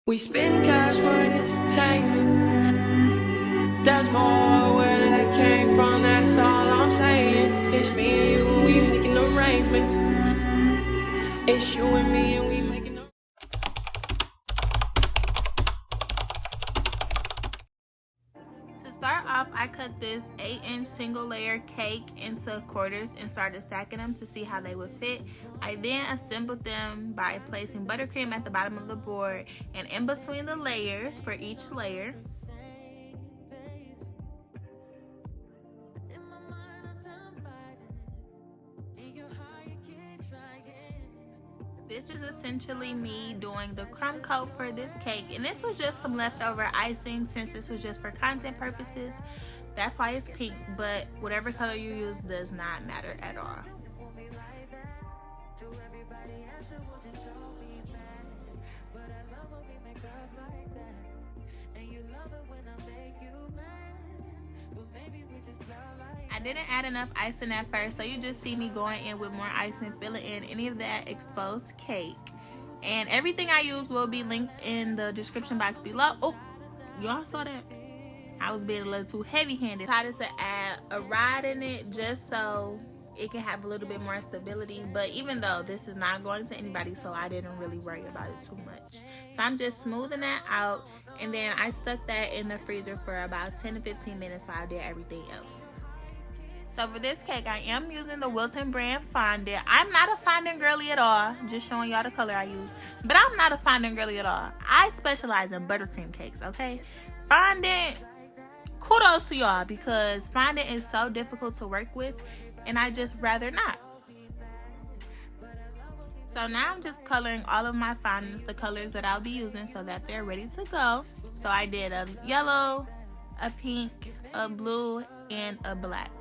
We spend cash for entertainment. That's more where that came from, that's all I'm saying. It's me and you, we making arrangements. It's you and me and we making arrangements. To start off, I cut this 8-inch single layer cake into quarters and started stacking them to see how they would fit. I then assembled them by placing buttercream at the bottom of the board and in between the layers for each layer. This is essentially me doing the crumb coat for this cake, and this was just some leftover icing since this was just for content purposes. That's why it's pink, but whatever color you use does not matter at all. I didn't add enough icing at first, so you just see me going in with more icing, filling in any of that exposed cake. And everything I use will be linked in the description box below. Oh, y'all saw that? I was being a little too heavy-handed. Decided to add a rod in it just so it can have a little bit more stability. But even though this is not going to anybody, so I didn't really worry about it too much. So I'm just smoothing that out, and then I stuck that in the freezer for about 10 to 15 minutes while I did everything else. So for this cake, I am using the Wilton brand fondant. I'm not a fondant girly at all, just showing y'all the color I use. But I'm not a fondant girly at all. I specialize in buttercream cakes, okay? Fondant, kudos to y'all, because fondant is so difficult to work with, and I just rather not. So now I'm just coloring all of my fondants, the colors that I'll be using, so that they're ready to go. So I did a yellow, a pink, a blue, and a black.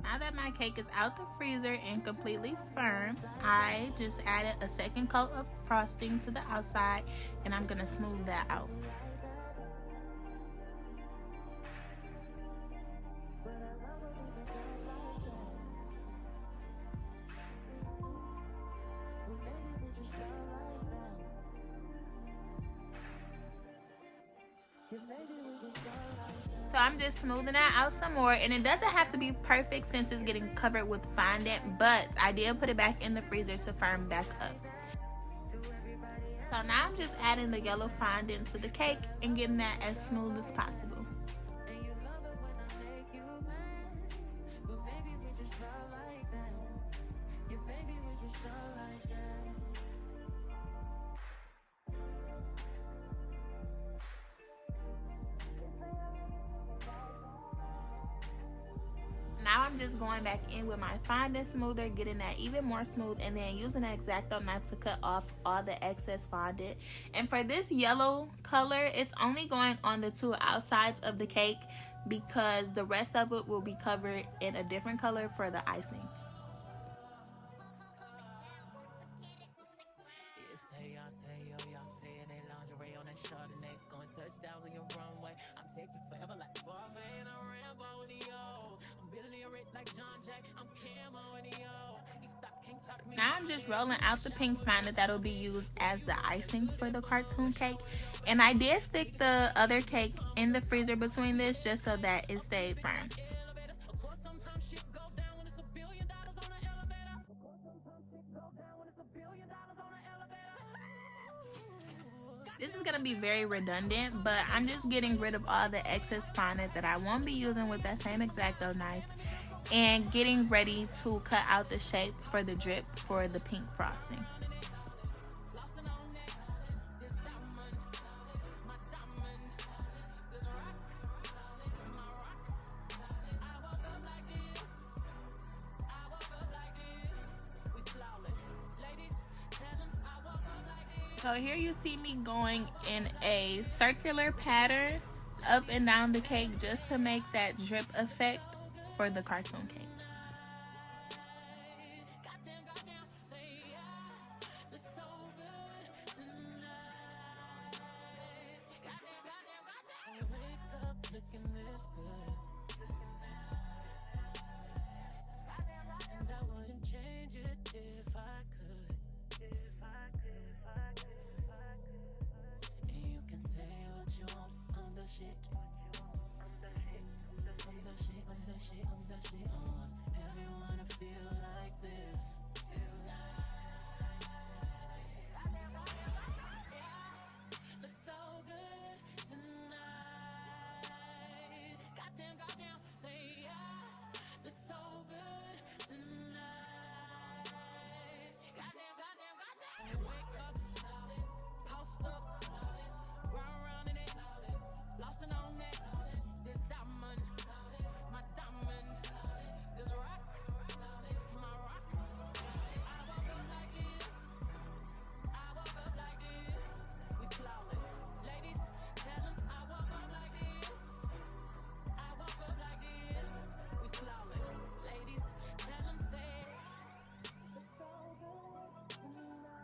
Now that my cake is out the freezer and completely firm, I just added a second coat of frosting to the outside, and I'm gonna smooth that out. So I'm just smoothing that out some more, and it doesn't have to be perfect since it's getting covered with fondant, but I did put it back in the freezer to firm back up. So now I'm just adding the yellow fondant to the cake and getting that as smooth as possible. Now I'm just going back in with my fondant smoother, getting that even more smooth, and then using an X-Acto knife to cut off all the excess fondant. And for this yellow color, it's only going on the two outsides of the cake because the rest of it will be covered in a different color for the icing. Now I'm just rolling out the pink fondant that'll be used as the icing for the cartoon cake. And I did stick the other cake in the freezer between this just so that it stayed firm. This is gonna be very redundant, but I'm just getting rid of all the excess fondant that I won't be using with that same X-Acto knife, and getting ready to cut out the shape for the drip for the pink frosting. So here you see me going in a circular pattern up and down the cake just to make that drip effect for the cartoon cake. And I wouldn't change. shit. I'm the shit. I want everyone to feel like this tonight. Look so good tonight. Goddamn, say yeah. Look so good tonight. Goddamn. Wake up, post up, round round in it, flossing on that. This diamond, my diamond. This rock, my rock. I woke up like this. We flawless. Ladies, tell them I woke up like this. We flawless. Ladies, tell them say. It's so good tonight.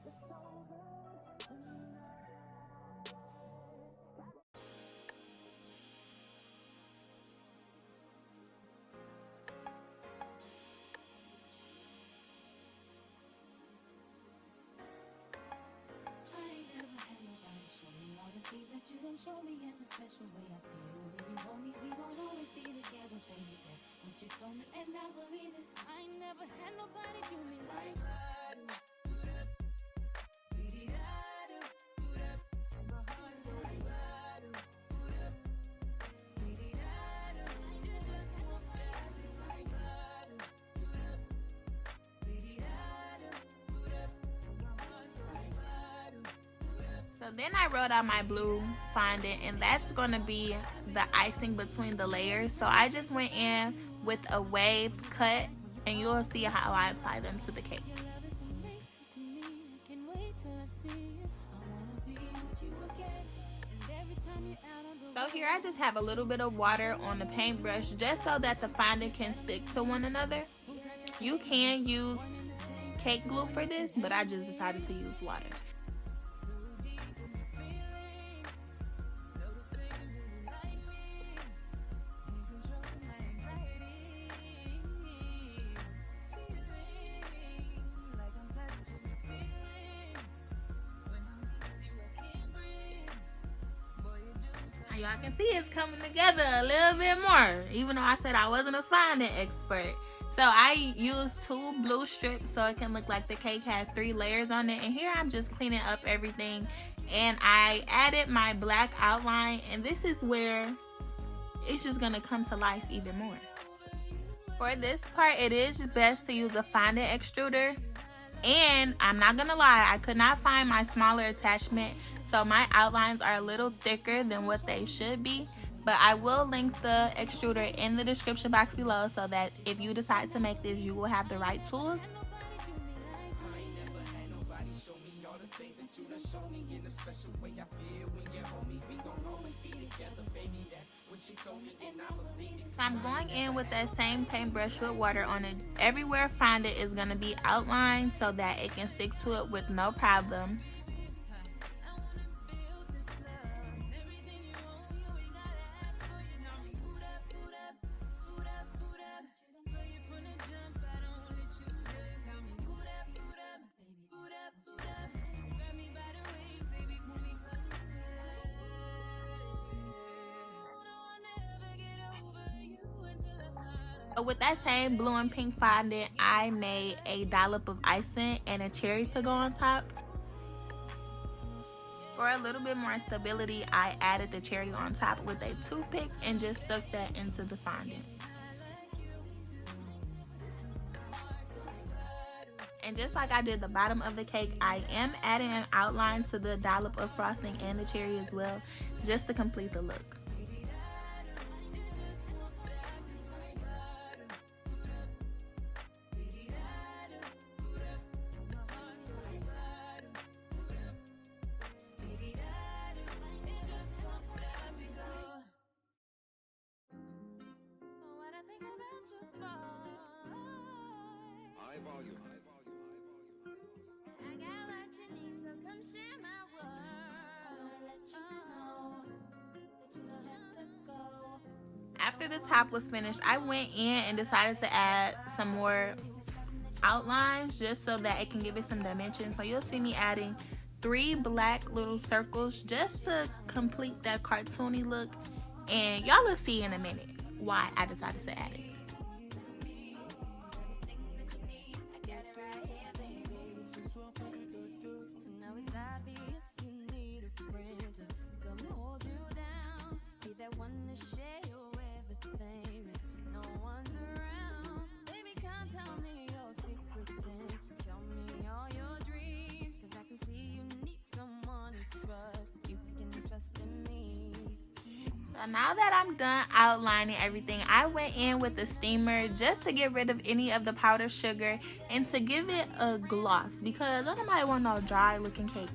It's so good tonight. I ain't never had nobody show me all the things that you done show me, and the special way I feel when you hold me. We gon' always be together, baby. That's what you told me, and I believe it. I ain't never had nobody do me like So then I wrote out my blue fondant, and that's going to be the icing between the layers. So I just went in with a wave cut, and you'll see how I apply them to the cake. So here I just have a little bit of water on the paintbrush just so that the fondant can stick to one another. You can use cake glue for this, but I just decided to use water. Y'all can see it's coming together a little bit more, even though I said I wasn't a fondant expert. So I used 2 blue strips so it can look like the cake had 3 layers on it. And here I'm just cleaning up everything, and I added my black outline, and this is where it's just gonna come to life even more. For this part, it is best to use a fondant extruder, and I'm not gonna lie, I could not find my smaller attachment, so my outlines are a little thicker than what they should be. But I will link the extruder in the description box below so that if you decide to make this, you will have the right tools. So I'm going in with that same paintbrush with water on it. Everywhere fondant is going to be outlined so that it can stick to it with no problems. With that same blue and pink fondant, I made a dollop of icing and a cherry to go on top. For a little bit more stability, I added the cherry on top with a toothpick and just stuck that into the fondant. And just like I did the bottom of the cake, I am adding an outline to the dollop of frosting and the cherry as well, just to complete the look. After the top was finished, I went in and decided to add some more outlines just so that it can give it some dimension. So you'll see me adding 3 black little circles just to complete that cartoony look. And y'all will see in a minute why I decided to add it. So now that I'm done outlining everything, I went in with the steamer just to get rid of any of the powdered sugar and to give it a gloss, because I don't want no dry looking cake.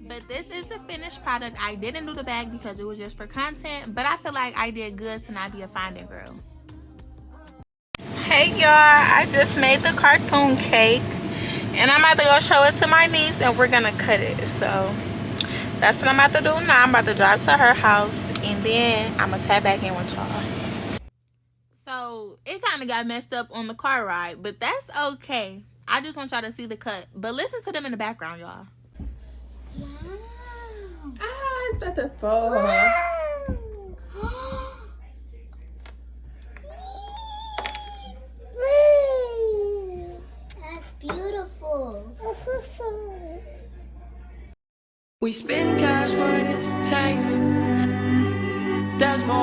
But this is a finished product. I didn't do the bag because it was just for content, but I feel like I did good to not be a finding girl. Hey y'all, I just made the cartoon cake and I'm about to go show it to my niece and we're gonna cut it. So that's what I'm about to do now. I'm about to drive to her house and then I'm gonna tap back in with y'all. So it kind of got messed up on the car ride, but that's okay. I just want y'all to see the cut. But listen to them in the background, y'all. Wow. Ah, it's at the phone. That's beautiful. We spend cash for entertainment. There's more.